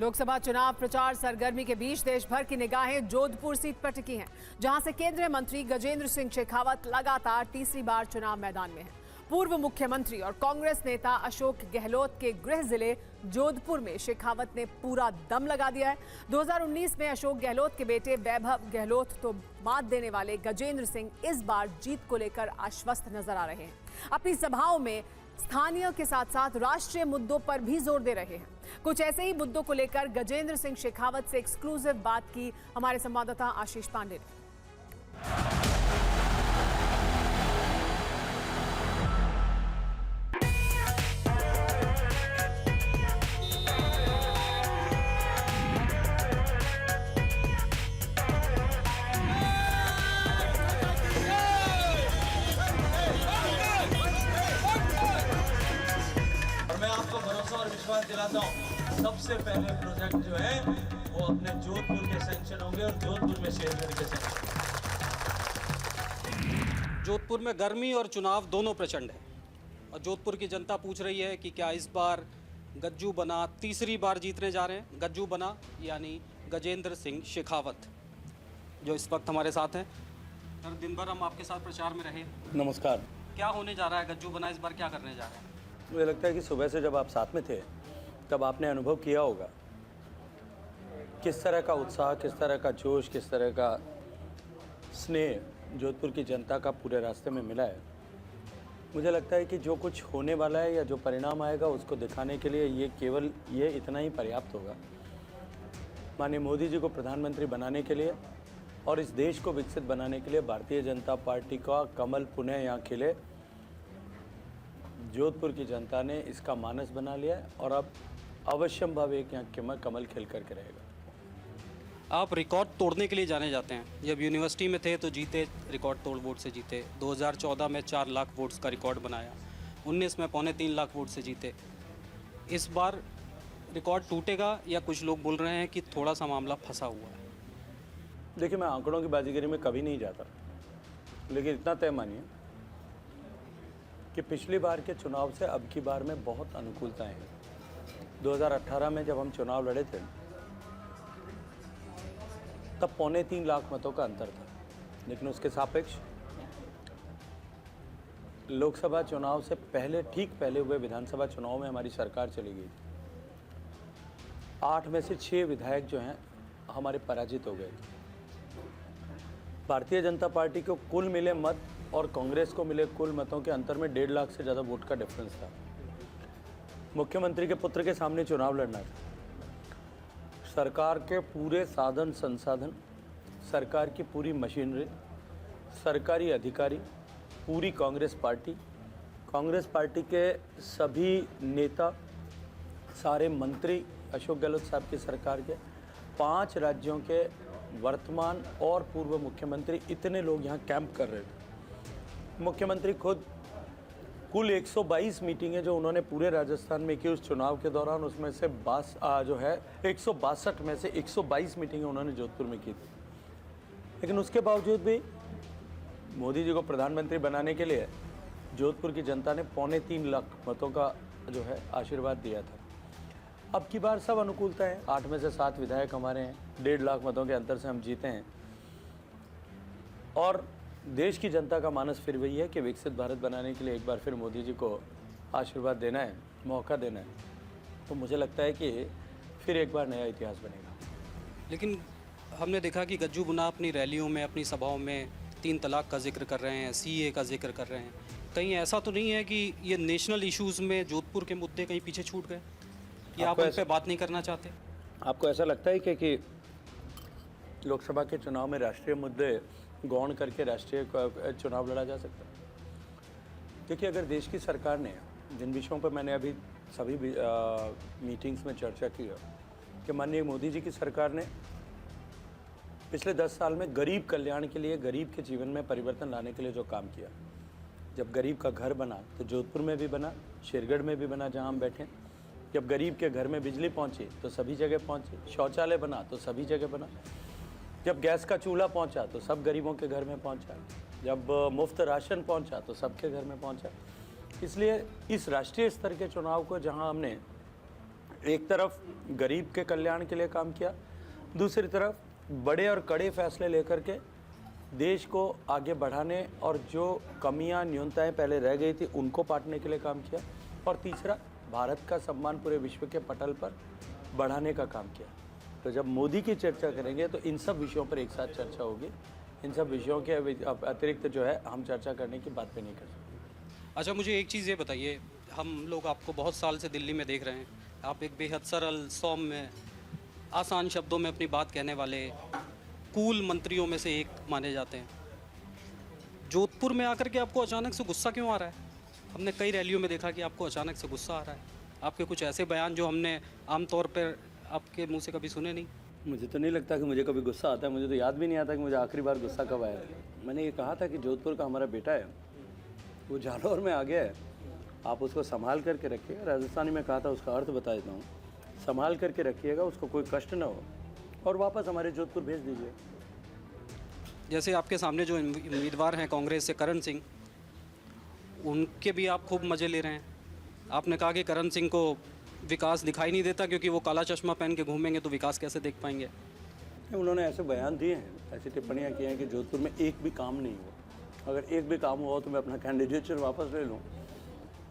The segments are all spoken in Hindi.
लोकसभा चुनाव प्रचार सरगर्मी के बीच देश भर की निगाहें जोधपुर सीट पर टिकी हैं, जहां से केंद्रीय मंत्री गजेंद्र सिंह शेखावत लगातार तीसरी बार चुनाव मैदान में हैं। पूर्व मुख्यमंत्री और कांग्रेस नेता अशोक गहलोत के गृह जिले जोधपुर में शेखावत ने पूरा दम लगा दिया है। 2019 में अशोक गहलोत के बेटे वैभव गहलोत तो मात देने वाले गजेंद्र सिंह इस बार जीत को लेकर आश्वस्त नजर आ रहे हैं। अपनी सभाओं में स्थानीय के साथ साथ राष्ट्रीय मुद्दों पर भी जोर दे रहे हैं। कुछ ऐसे ही मुद्दों को लेकर गजेंद्र सिंह शेखावत से एक्सक्लूसिव बात की हमारे संवाददाता आशीष पांडे ने। और विश्वास दिलाता हूँ, सबसे पहले प्रोजेक्ट जो है वो अपने जोधपुर के सैंक्शन होंगे और जोधपुर में शेरगढ़ के सैंक्शन। जोधपुर में गर्मी और चुनाव दोनों प्रचंड है और जोधपुर की जनता पूछ रही है कि क्या इस बार गज्जू बना तीसरी बार जीतने जा रहे हैं। गज्जू बना यानी गजेंद्र सिंह शेखावत जो इस वक्त हमारे साथ हैं। सर, दिन भर हम आपके साथ प्रचार में रहे। नमस्कार। क्या होने जा रहा है? गज्जू बना इस बार क्या करने जा रहे हैं? मुझे लगता है कि सुबह से जब आप साथ में थे तब आपने अनुभव किया होगा किस तरह का उत्साह, किस तरह का जोश, किस तरह का स्नेह जोधपुर की जनता का पूरे रास्ते में मिला है। मुझे लगता है कि जो कुछ होने वाला है या जो परिणाम आएगा उसको दिखाने के लिए ये इतना ही पर्याप्त होगा। माननीय मोदी जी को प्रधानमंत्री बनाने के लिए और इस देश को विकसित बनाने के लिए भारतीय जनता पार्टी का कमल पुनः यहाँ खिले। जोधपुर की जनता ने इसका मानस बना लिया है और अब अवश्यम भाव एक यहाँ कमल खिल करके रहेगा। आप रिकॉर्ड तोड़ने के लिए जाने जाते हैं। जब यूनिवर्सिटी में थे तो जीते, रिकॉर्ड तोड़ वोट से जीते। 2014 में 4 लाख वोट्स का रिकॉर्ड बनाया। 19 में 2.25 लाख वोट से जीते। इस बार रिकॉर्ड टूटेगा या कुछ लोग बोल रहे हैं कि थोड़ा सा मामला फंसा हुआ है? देखिए, मैं आंकड़ों की बाजीगरी में कभी नहीं जाता, लेकिन इतना तय मानिए कि पिछली बार के चुनाव से अब की बार में बहुत अनुकूलताएं हैं। 2018 में जब हम चुनाव लड़े थे तब 2.25 लाख मतों का अंतर था, लेकिन उसके सापेक्ष लोकसभा चुनाव से पहले, ठीक पहले हुए विधानसभा चुनाव में हमारी सरकार चली गई थी। 8 में से 6 विधायक जो हैं हमारे पराजित हो गए थे। भारतीय जनता पार्टी को कुल मिले मत और कांग्रेस को मिले कुल मतों के अंतर में 1.5 लाख से ज़्यादा वोट का डिफरेंस था। मुख्यमंत्री के पुत्र के सामने चुनाव लड़ना था। सरकार के पूरे साधन संसाधन, सरकार की पूरी मशीनरी, सरकारी अधिकारी, पूरी कांग्रेस पार्टी के सभी नेता, सारे मंत्री, अशोक गहलोत साहब की सरकार के 5 राज्यों के वर्तमान और पूर्व मुख्यमंत्री, इतने लोग यहाँ कैंप कर रहे थे। मुख्यमंत्री खुद कुल 122 मीटिंगें जो उन्होंने पूरे राजस्थान में की उस चुनाव के दौरान, उसमें से 162 में से 122 मीटिंगें उन्होंने जोधपुर में की थी। लेकिन उसके बावजूद भी मोदी जी को प्रधानमंत्री बनाने के लिए जोधपुर की जनता ने 2.25 लाख मतों का जो है आशीर्वाद दिया था। अब की बार सब अनुकूलता है। 8 में से 7 विधायक हमारे हैं। 1.5 लाख मतों के अंतर से हम जीते हैं और देश की जनता का मानस फिर वही है कि विकसित भारत बनाने के लिए एक बार फिर मोदी जी को आशीर्वाद देना है, मौका देना है। तो मुझे लगता है कि फिर एक बार नया इतिहास बनेगा। लेकिन हमने देखा कि गज्जू बना अपनी रैलियों में, अपनी सभाओं में 3 तलाक का जिक्र कर रहे हैं, CA का जिक्र कर रहे हैं। कहीं ऐसा तो नहीं है कि ये नेशनल इश्यूज़ में जोधपुर के मुद्दे कहीं पीछे छूट गए कि आप उन पर बात नहीं करना चाहते? आपको ऐसा लगता है कि लोकसभा के चुनाव में राष्ट्रीय मुद्दे गौण करके राष्ट्रीय चुनाव लड़ा जा सकता है? देखिए, अगर देश की सरकार ने, जिन विषयों पर मैंने अभी सभी मीटिंग्स में चर्चा की है कि माननीय मोदी जी की सरकार ने पिछले 10 साल में गरीब कल्याण के लिए, गरीब के जीवन में परिवर्तन लाने के लिए जो काम किया, जब गरीब का घर बना तो जोधपुर में भी बना, शेरगढ़ में भी बना जहां हम बैठे। जब गरीब के घर में बिजली पहुंची तो सभी जगह पहुंची। शौचालय बना तो सभी जगह बना। जब गैस का चूल्हा पहुंचा तो सब गरीबों के घर में पहुंचा। जब मुफ्त राशन पहुंचा तो सबके घर में पहुंचा। इसलिए इस राष्ट्रीय स्तर के चुनाव को जहां हमने एक तरफ गरीब के कल्याण के लिए काम किया, दूसरी तरफ बड़े और कड़े फैसले लेकर के देश को आगे बढ़ाने और जो कमियां न्यूनताएं पहले रह गई थी उनको पाटने के लिए काम किया, और तीसरा भारत का सम्मान पूरे विश्व के पटल पर बढ़ाने का काम किया। तो जब मोदी की चर्चा करेंगे तो इन सब विषयों पर एक साथ चर्चा होगी। इन सब विषयों के अतिरिक्त जो है हम चर्चा करने की बात पे नहीं कर सकते। अच्छा, मुझे एक चीज़ ये बताइए, हम लोग आपको बहुत साल से दिल्ली में देख रहे हैं, आप एक बेहद सरल, सौम्य, आसान शब्दों में अपनी बात कहने वाले कूल मंत्रियों में से एक माने जाते हैं। जोधपुर में आकर के आपको अचानक से गुस्सा क्यों आ रहा है? हमने कई रैलियों में देखा कि आपको अचानक से गुस्सा आ रहा है। आपके कुछ ऐसे बयान जो हमने आमतौर पर आपके मुंह से कभी सुने नहीं। मुझे तो नहीं लगता कि मुझे कभी गुस्सा आता है। मुझे तो याद भी नहीं आता कि मुझे आखिरी बार गुस्सा कब आया। मैंने ये कहा था कि जोधपुर का हमारा बेटा है, वो जालौर में आ गया है, आप उसको संभाल करके रखिएगा। राजस्थानी में कहा था, उसका अर्थ बता देता हूँ, संभाल करके रखिएगा, उसको कोई कष्ट ना हो, और वापस हमारे जोधपुर भेज दीजिए। जैसे आपके सामने जो उम्मीदवार हैं कांग्रेस से, करण सिंह, उनके भी आप खूब मज़े ले रहे हैं। आपने कहा कि करण सिंह को विकास दिखाई नहीं देता क्योंकि वो काला चश्मा पहन के घूमेंगे तो विकास कैसे देख पाएंगे। उन्होंने ऐसे बयान दिए हैं, ऐसी टिप्पणियाँ की हैं कि जोधपुर में एक भी काम नहीं हुआ। अगर एक भी काम हुआ तो मैं अपना कैंडिडेचर वापस ले लूँ।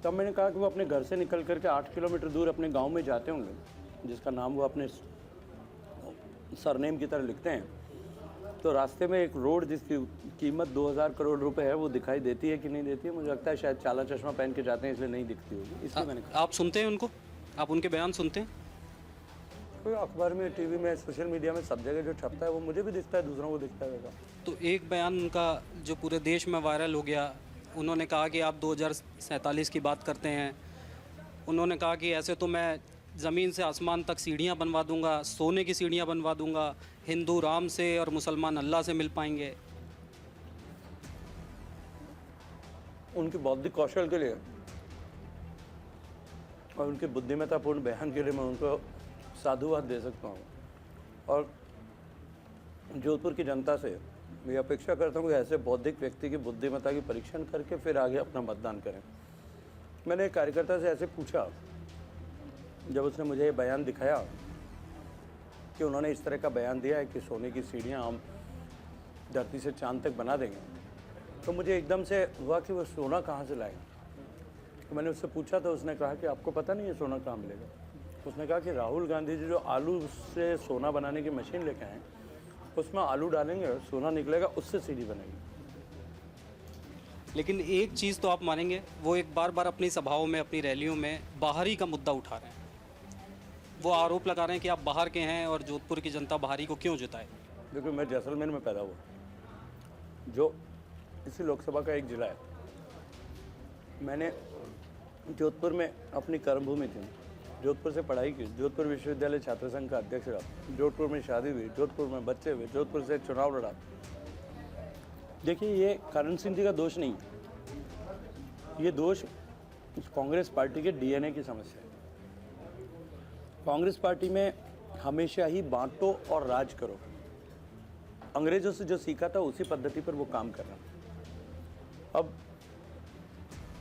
तब मैंने कहा कि वो अपने घर से निकल करके 8 किलोमीटर दूर अपने गांव में जाते होंगे, जिसका नाम वो अपने सरनेम की तरह लिखते हैं, तो रास्ते में एक रोड जिसकी कीमत 2000 करोड़ रुपए है वो दिखाई देती है कि नहीं देती है। मुझे लगता है शायद काला चश्मा पहन के जाते हैं इसलिए नहीं दिखती होगी, इसलिए मैंने कहा। आप सुनते हैं उनको? आप उनके बयान सुनते हैं? कोई अखबार में, टीवी में, सोशल मीडिया में, सब जगह जो छपता है वो मुझे भी दिखता है, दूसरों को दिखता है। तो एक बयान उनका जो पूरे देश में वायरल हो गया, उन्होंने कहा कि आप 2047 की बात करते हैं। उन्होंने कहा कि ऐसे तो मैं ज़मीन से आसमान तक सीढ़ियाँ बनवा दूंगा, सोने की सीढ़ियाँ बनवा दूंगा, हिंदू राम से और मुसलमान अल्लाह से मिल पाएंगे। उनकी बौद्धिक कौशल के लिए और उनके बुद्धिमत्तापूर्ण बयान के लिए मैं उनको साधुवाद दे सकता हूँ, और जोधपुर की जनता से मैं अपेक्षा करता हूँ कि ऐसे बौद्धिक व्यक्ति की बुद्धिमत्ता की परीक्षण करके फिर आगे अपना मतदान करें। मैंने एक कार्यकर्ता से ऐसे पूछा, जब उसने मुझे ये बयान दिखाया कि उन्होंने इस तरह का बयान दिया है कि सोने की सीढ़ियाँ हम धरती से चांद तक बना देंगे, तो मुझे एकदम से हुआ कि वो सोना कहाँ से लाएंगे। तो मैंने उससे पूछा तो उसने कहा कि आपको पता नहीं है सोना कहाँ मिलेगा। उसने कहा कि राहुल गांधी जी जो आलू से सोना बनाने की मशीन लेके आए, उसमें आलू डालेंगे, सोना निकलेगा, उससे सीढ़ी बनेगी। लेकिन एक चीज़ तो आप मानेंगे, वो एक बार बार अपनी सभाओं में, अपनी रैलियों में बाहरी का मुद्दा उठा रहे हैं। वो आरोप लगा रहे हैं कि आप बाहर के हैं और जोधपुर की जनता बाहरी को क्यों जिताए। देखो, मैं जैसलमेर में पैदा हुआ, जो इसी लोकसभा का एक जिला है। मैंने जोधपुर में अपनी कर्मभूमि थी, जोधपुर से पढ़ाई की, जोधपुर विश्वविद्यालय छात्र संघ का अध्यक्ष रहा, जोधपुर में शादी हुई, जोधपुर में बच्चे हुए, जोधपुर से चुनाव लड़ा। देखिए, ये करण सिंह जी का दोष नहीं, ये दोष कांग्रेस पार्टी के डीएनए की समस्या है। कांग्रेस पार्टी में हमेशा ही बांटो और राज करो। अंग्रेजों से जो सीखा था उसी पद्धति पर वो काम कर रहा। अब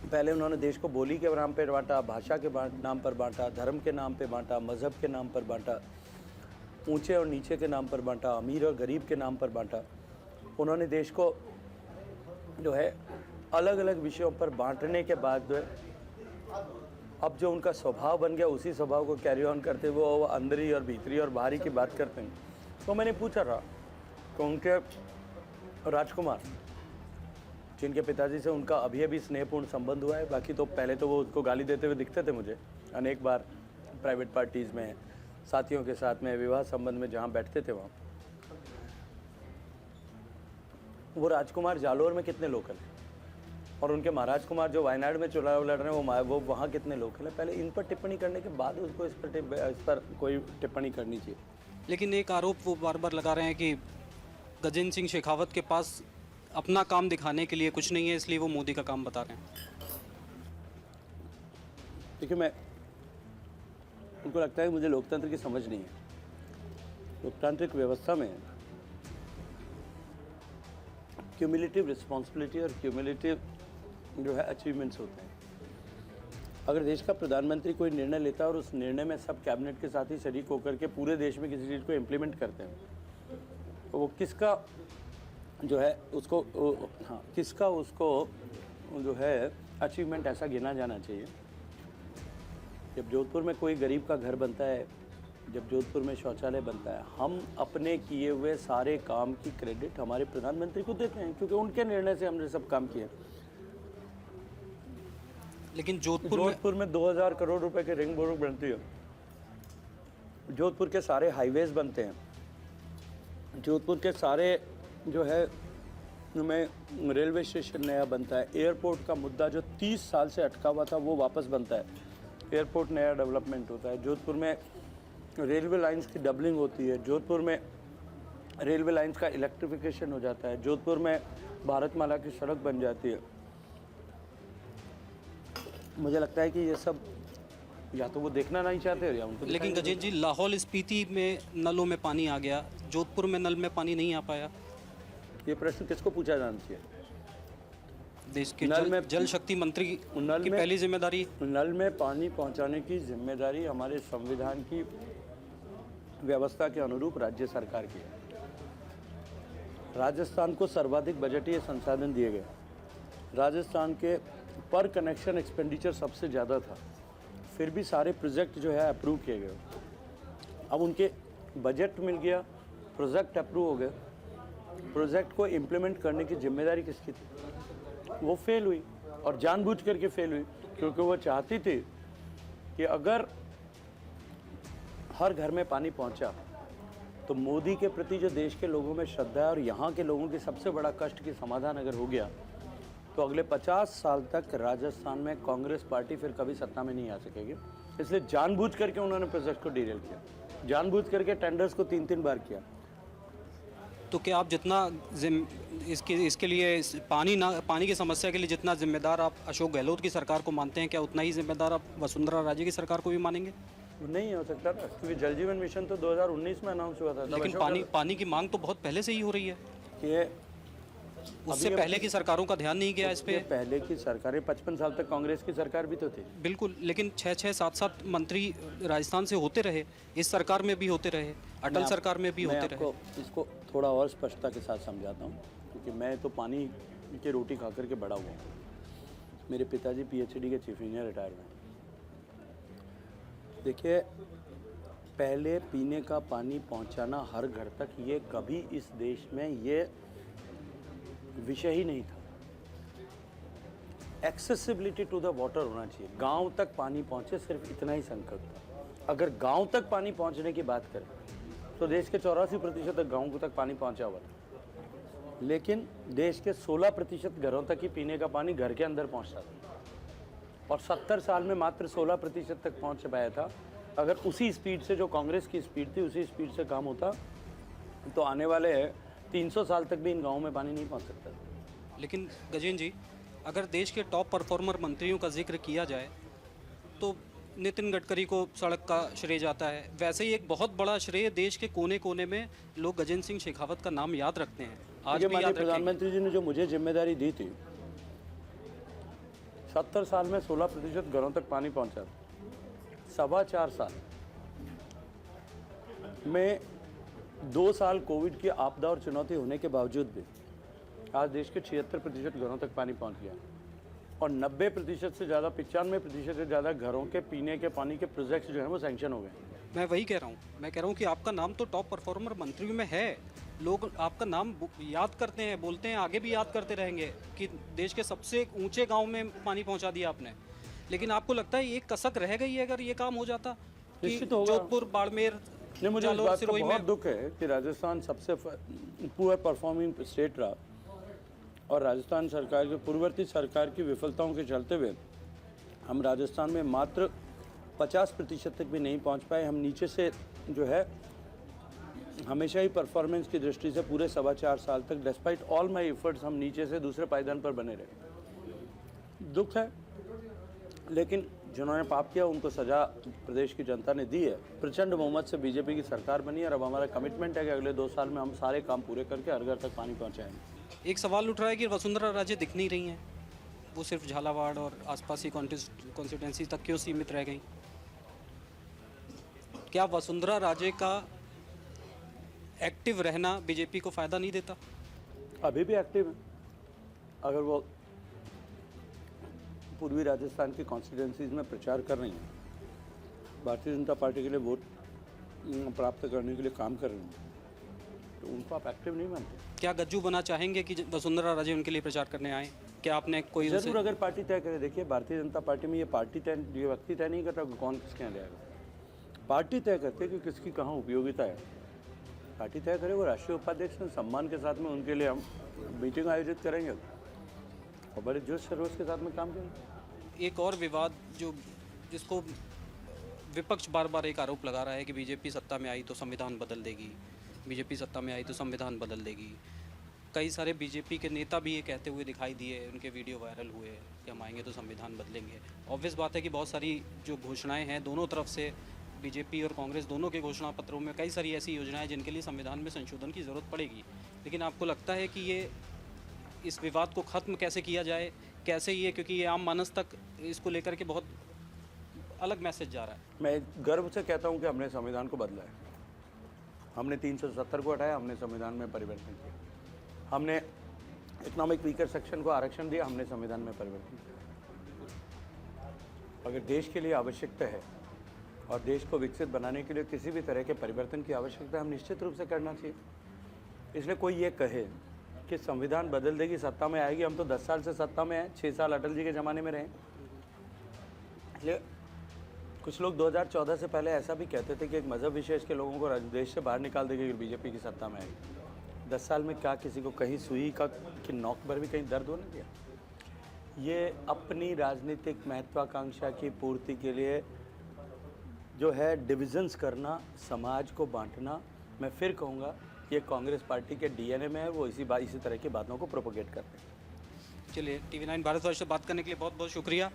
पहले उन्होंने देश को बोली के नाम पर बांटा, भाषा के नाम पर बांटा, धर्म के नाम पर बांटा, मज़हब के नाम पर बांटा, ऊंचे और नीचे के नाम पर बांटा, अमीर और गरीब के नाम पर बांटा। उन्होंने देश को जो है अलग अलग विषयों पर बांटने के बाद जो है अब जो उनका स्वभाव बन गया, उसी स्वभाव को कैरी ऑन करते हुए वो अंदरी और भीतरी और बाहरी की बात करते हैं। तो मैंने पूछा था कि उनके राजकुमार, जिनके पिताजी से उनका अभी स्नेहपूर्ण संबंध हुआ है, बाकी तो पहले तो वो उसको गाली देते हुए दिखते थे मुझे अनेक बार प्राइवेट पार्टीज़ में, साथियों के साथ में, विवाह संबंध में जहाँ बैठते थे वहाँ। वो राजकुमार जालोर में कितने लोकल हैं, और उनके महाराज कुमार जो वायनाड में चुनाव लड़ रहे हैं वो वहाँ कितने लोकल हैं। पहले इन पर टिप्पणी करने के बाद उसको इस पर कोई टिप्पणी करनी चाहिए। लेकिन एक आरोप वो बार बार लगा रहे हैं कि गजेंद्र सिंह शेखावत के पास अपना काम दिखाने के लिए कुछ नहीं है, इसलिए वो मोदी का काम बता रहे हैं। देखिए, मैं उनको लगता है कि मुझे लोकतंत्र की समझ नहीं है। लोकतांत्रिक व्यवस्था में क्यूमुलेटिव रिस्पॉन्सिबिलिटी और क्यूमुलेटिव जो है अचीवमेंट्स होते हैं। अगर देश का प्रधानमंत्री कोई निर्णय लेता है और उस निर्णय में सब कैबिनेट के साथ ही शरीक होकर के पूरे देश में किसी चीज़ को इम्प्लीमेंट करते हैं, तो वो किसका जो है उसको हाँ किसका उसको जो है अचीवमेंट ऐसा गिना जाना चाहिए। जब जोधपुर में कोई गरीब का घर बनता है, जब जोधपुर में शौचालय बनता है, हम अपने किए हुए सारे काम की क्रेडिट हमारे प्रधानमंत्री को देते हैं, क्योंकि उनके निर्णय से हमने सब काम किया। लेकिन जोधपुर में 2000 करोड़ रुपए के रिंग रोड बनती है, जोधपुर के सारे हाईवेज बनते हैं, जोधपुर के सारे जो है में रेलवे स्टेशन नया बनता है, एयरपोर्ट का मुद्दा जो 30 साल से अटका हुआ था वो वापस बनता है, एयरपोर्ट नया डेवलपमेंट होता है, जोधपुर में रेलवे लाइंस की डबलिंग होती है, जोधपुर में रेलवे लाइंस का इलेक्ट्रिफिकेशन हो जाता है, जोधपुर में भारतमाला की सड़क बन जाती है। मुझे लगता है कि ये सब या तो वो देखना नहीं चाहते या उनको। लेकिन गजेंद्र जी, लाहौल स्पीति में नलों में पानी आ गया, जोधपुर में नल में पानी नहीं आ पाया। ये प्रश्न किसको पूछा जाना चाहिए? देश के जल शक्ति मंत्री की पहली जिम्मेदारी। नल में पानी पहुंचाने की जिम्मेदारी हमारे संविधान की व्यवस्था के अनुरूप राज्य सरकार की है। राजस्थान को सर्वाधिक बजटीय संसाधन दिए गए, राजस्थान के पर कनेक्शन एक्सपेंडिचर सबसे ज़्यादा था, फिर भी सारे प्रोजेक्ट जो है अप्रूव किए गए। अब उनके बजट मिल गया, प्रोजेक्ट अप्रूव हो गए, प्रोजेक्ट को इम्प्लीमेंट करने की जिम्मेदारी किसकी थी? वो फेल हुई, और जानबूझ करके फेल हुई, क्योंकि वो चाहती थी कि अगर हर घर में पानी पहुंचा तो मोदी के प्रति जो देश के लोगों में श्रद्धा है और यहाँ के लोगों की सबसे बड़ा कष्ट की समाधान अगर हो गया तो अगले 50 साल तक राजस्थान में कांग्रेस पार्टी फिर कभी सत्ता में नहीं आ सकेगी। इसलिए जानबूझ करके उन्होंने प्रोजेक्ट को डीरेल किया, जानबूझ करके टेंडर्स को 3-3 बार किया। तो क्या आप जितना इसके लिए पानी की समस्या के लिए जितना जिम्मेदार आप अशोक गहलोत की सरकार को मानते हैं, क्या उतना ही जिम्मेदार आप वसुंधरा राजे की सरकार को भी मानेंगे? नहीं हो सकता ना, क्योंकि जल जीवन मिशन तो 2019 में अनाउंस हुआ था। लेकिन पानी की मांग तो बहुत पहले से ही हो रही है। कि उससे पहले की सरकारों का ध्यान नहीं गया इस पे। पहले की सरकारें 55 साल तक कांग्रेस की सरकार भी तो थी। बिल्कुल, लेकिन 6-6, 7-7 मंत्री राजस्थान से होते रहे, इस सरकार में भी होते रहे, अटल सरकार में भी होते रहे। इसको थोड़ा और स्पष्टता के साथ समझाता हूँ, क्योंकि मैं तो पानी की रोटी खा करके बड़ा हुआ हूँ। मेरे पिताजी PhD के चीफ इंजीनियर रिटायर्ड हैं। देखिए, पहले पीने का पानी पहुँचाना हर घर तक, ये कभी इस देश में ये विषय ही नहीं था। एक्सेसिबिलिटी टू द वाटर होना चाहिए, गांव तक पानी पहुंचे, सिर्फ इतना ही संकल्प था। अगर गांव तक पानी पहुंचने की बात करें तो देश के 84% तक गांव तक पानी पहुंचा हुआ था, लेकिन देश के 16% घरों तक ही पीने का पानी घर के अंदर पहुंचता था, और 70 साल में मात्र 16% तक पहुंच पाया था। अगर उसी स्पीड से, जो कांग्रेस की स्पीड थी, उसी स्पीड से काम होता तो आने वाले 300 साल तक भी इन गाँवों में पानी नहीं पहुंच सकता। लेकिन गजेंद्र जी, अगर देश के टॉप परफॉर्मर मंत्रियों का जिक्र किया जाए तो नितिन गडकरी को सड़क का श्रेय जाता है, वैसे ही एक बहुत बड़ा श्रेय देश के कोने कोने में लोग गजेंद्र सिंह शेखावत का नाम याद रखते हैं। आज भी याद प्रधानमंत्री जी ने जो मुझे जिम्मेदारी दी थी, 70 साल में 16% घरों तक पानी पहुंचा, 4.25 साल में 2 साल कोविड की आपदा और चुनौती होने के बावजूद भी आज देश के 76% घरों तक पानी पहुंच गया, और 90% से ज़्यादा, 95% से ज़्यादा घरों के पीने के पानी के प्रोजेक्ट्स जो हैं वो सैंक्शन हो गए। मैं वही कह रहा हूँ, मैं कह रहा हूँ कि आपका नाम तो टॉप परफॉर्मर मंत्रियों में है, लोग आपका नाम याद करते हैं, बोलते हैं, आगे भी याद करते रहेंगे कि देश के सबसे ऊंचे गाँव में पानी पहुँचा दिया आपने। लेकिन आपको लगता है ये कसक रह गई है अगर ये काम हो जाता? जोधपुर, बाड़मेर, मुझे इस बात का बहुत दुख है कि राजस्थान सबसे पुअर परफॉर्मिंग स्टेट रहा, और राजस्थान सरकार की पूर्ववर्ती सरकार की विफलताओं के चलते हुए हम राजस्थान में मात्र 50% तक भी नहीं पहुंच पाए। हम नीचे से जो है हमेशा ही परफॉर्मेंस की दृष्टि से पूरे 4.25 साल तक, डिस्पाइट ऑल माय एफर्ट्स, हम नीचे से दूसरे पायदान पर बने रहे। दुख है, लेकिन जिन्होंने पाप किया उनको सजा प्रदेश की जनता ने दी है। प्रचंड बहुमत से बीजेपी की सरकार बनी है, और अब हमारा कमिटमेंट है कि अगले 2 साल में हम सारे काम पूरे करके हर घर तक पानी पहुंचाएंगे। एक सवाल उठ रहा है कि वसुंधरा राजे दिख नहीं रही हैं। वो सिर्फ झालावाड़ और आसपास की कॉन्स्टिट्यूंसी तक क्यों सीमित रह गई? क्या वसुंधरा राजे का एक्टिव रहना बीजेपी को फ़ायदा नहीं देता? अभी भी एक्टिव है। अगर वो पूर्वी राजस्थान की कॉन्स्टिट्यूंसीज में प्रचार कर रही हैं, भारतीय जनता पार्टी के लिए वोट प्राप्त करने के लिए काम कर रही हैं, तो उनको आप एक्टिव नहीं मानते? क्या गज्जू बना चाहेंगे कि वसुंधरा राजे उनके लिए प्रचार करने आए? क्या आपने कोई जरूर, अगर पार्टी तय करे। देखिए, भारतीय जनता पार्टी में ये पार्टी तय, ये व्यक्ति तय नहीं करता कि कौन किसके यहाँ जाएगा। पार्टी तय करती है कि किसकी कहाँ उपयोगिता है। पार्टी तय करे, वो राष्ट्रीय उपाध्यक्ष हैं, सम्मान के साथ में उनके लिए हम मीटिंग आयोजित करेंगे और बड़े जोश खरोश के साथ में काम करेंगे। एक और विवाद जिसको विपक्ष बार बार एक आरोप लगा रहा है कि बीजेपी सत्ता में आई तो संविधान बदल देगी, बीजेपी सत्ता में आई तो संविधान बदल देगी। कई सारे बीजेपी के नेता भी ये कहते हुए दिखाई दिए, उनके वीडियो वायरल हुए कि हम आएंगे तो संविधान बदलेंगे। ऑब्वियस बात है कि बहुत सारी जो घोषणाएं हैं दोनों तरफ से, बीजेपी और कांग्रेस दोनों के घोषणा पत्रों में कई सारी ऐसी योजनाएं जिनके लिए संविधान में संशोधन की ज़रूरत पड़ेगी। लेकिन आपको लगता है कि ये इस विवाद को ख़त्म कैसे किया जाए, कैसे ये, क्योंकि ये आम मानस तक इसको लेकर के बहुत अलग मैसेज जा रहा है। मैं गर्व से कहता हूं कि हमने संविधान को बदला है। हमने 370 को हटाया, हमने संविधान में परिवर्तन किया। हमने इकोनॉमिक वीकर सेक्शन को आरक्षण दिया, हमने संविधान में परिवर्तन किया। अगर देश के लिए आवश्यकता है और देश को विकसित बनाने के लिए किसी भी तरह के परिवर्तन की आवश्यकता है, हम निश्चित रूप से करना चाहिए। इसलिए कोई ये कहे कि संविधान बदल देगी, सत्ता में आएगी, हम तो 10 साल से सत्ता में हैं, 6 साल अटल जी के ज़माने में रहे। इसलिए कुछ लोग 2014 से पहले ऐसा भी कहते थे कि एक मज़हब विशेष के लोगों को देश से बाहर निकाल देगी अगर बीजेपी की सत्ता में आएगी। 10 साल में क्या किसी को कहीं सुई का कि नोक पर भी कहीं दर्द होने दिया? ये अपनी राजनीतिक महत्वाकांक्षा की पूर्ति के लिए जो है डिविजन्स करना, समाज को बांटना, मैं फिर कहूँगा ये कांग्रेस पार्टी के डीएनए में है। वो इसी तरह की बातों को प्रोपोगेट करते हैं। चलिए, TV9 भारतवर्ष से बात करने के लिए बहुत बहुत शुक्रिया।